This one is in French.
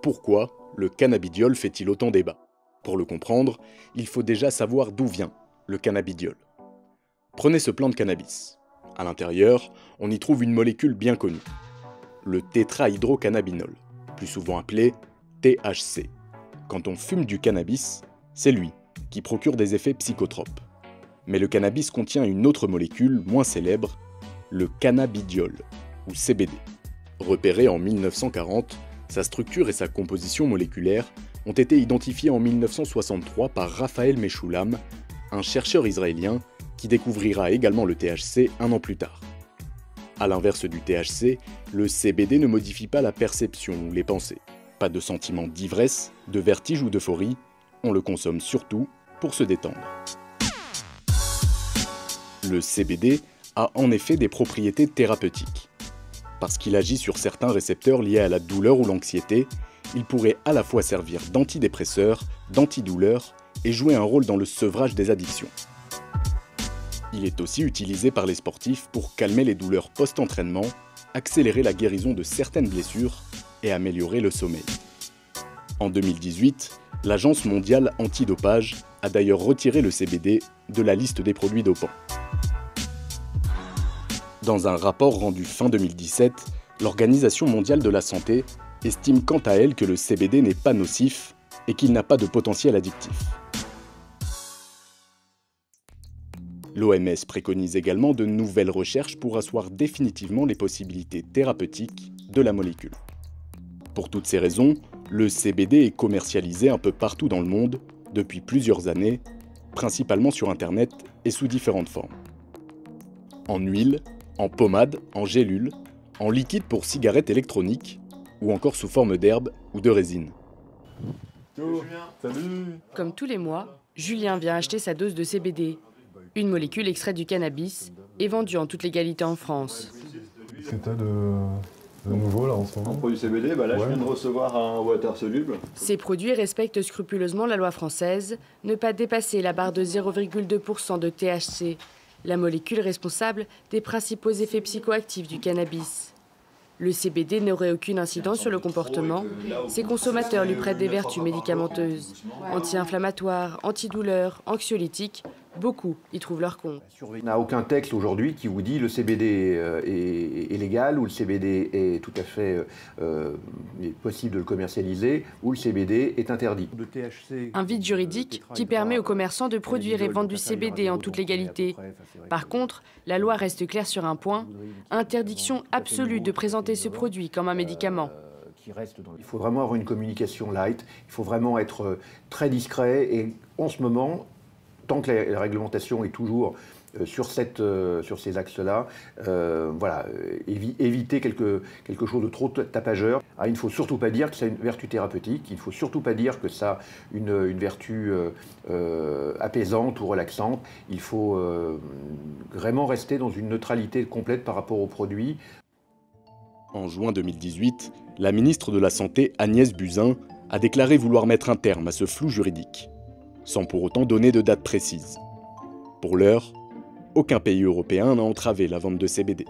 pourquoi le cannabidiol fait-il autant débat? Pour le comprendre, il faut déjà savoir d'où vient le cannabidiol. Prenez ce plant de cannabis. À l'intérieur, on y trouve une molécule bien connue, le tétrahydrocannabinol, plus souvent appelé THC. Quand on fume du cannabis, c'est lui qui procure des effets psychotropes. Mais le cannabis contient une autre molécule moins célèbre, le cannabidiol, ou CBD. Repéré en 1940, sa structure et sa composition moléculaire ont été identifiées en 1963 par Raphaël Mechoulam, un chercheur israélien qui découvrira également le THC un an plus tard. A l'inverse du THC, le CBD ne modifie pas la perception ou les pensées. Pas de sentiment d'ivresse, de vertige ou d'euphorie, on le consomme surtout pour se détendre. Le CBD a en effet des propriétés thérapeutiques. Parce qu'il agit sur certains récepteurs liés à la douleur ou l'anxiété, il pourrait à la fois servir d'antidépresseur, d'antidouleur et jouer un rôle dans le sevrage des addictions. Il est aussi utilisé par les sportifs pour calmer les douleurs post-entraînement, accélérer la guérison de certaines blessures et améliorer le sommeil. En 2018, l'Agence mondiale antidopage a d'ailleurs retiré le CBD de la liste des produits dopants. Dans un rapport rendu fin 2017, l'Organisation mondiale de la santé estime quant à elle que le CBD n'est pas nocif et qu'il n'a pas de potentiel addictif. L'OMS préconise également de nouvelles recherches pour asseoir définitivement les possibilités thérapeutiques de la molécule. Pour toutes ces raisons, le CBD est commercialisé un peu partout dans le monde depuis plusieurs années, principalement sur Internet et sous différentes formes. En huile, en pommade, en gélule, en liquide pour cigarettes électroniques, ou encore sous forme d'herbe ou de résine. Comme tous les mois, Julien vient acheter sa dose de CBD, une molécule extraite du cannabis et vendue en toute légalité en France. Qu'est-ce que t'as de nouveau là en ce moment? En produit CBD, là je viens de recevoir un water soluble. Ces produits respectent scrupuleusement la loi française, ne pas dépasser la barre de 0,2% de THC, la molécule responsable des principaux effets psychoactifs du cannabis. Le CBD n'aurait aucune incidence sur le comportement. Ses consommateurs lui prêtent des vertus médicamenteuses, anti-inflammatoires, antidouleurs, anxiolytiques. Beaucoup y trouvent leur compte. Il n'y a aucun texte aujourd'hui qui vous dit le CBD est légal ou le CBD est tout à fait possible de le commercialiser ou le CBD est interdit. Un vide juridique qui permet aux commerçants de produire et vendre du CBD en toute légalité. Par contre, la loi reste claire sur un point, interdiction absolue de présenter ce produit comme un médicament. Il faut vraiment avoir une communication light, il faut vraiment être très discret et en ce moment, tant que la réglementation est toujours sur ces axes-là, éviter quelque chose de trop tapageur. Il ne faut surtout pas dire que ça a une vertu thérapeutique, il ne faut surtout pas dire que ça a une vertu apaisante ou relaxante. Il faut vraiment rester dans une neutralité complète par rapport aux produits. En juin 2018, la ministre de la Santé Agnès Buzyn a déclaré vouloir mettre un terme à ce flou juridique, sans pour autant donner de date précise. Pour l'heure, aucun pays européen n'a entravé la vente de CBD.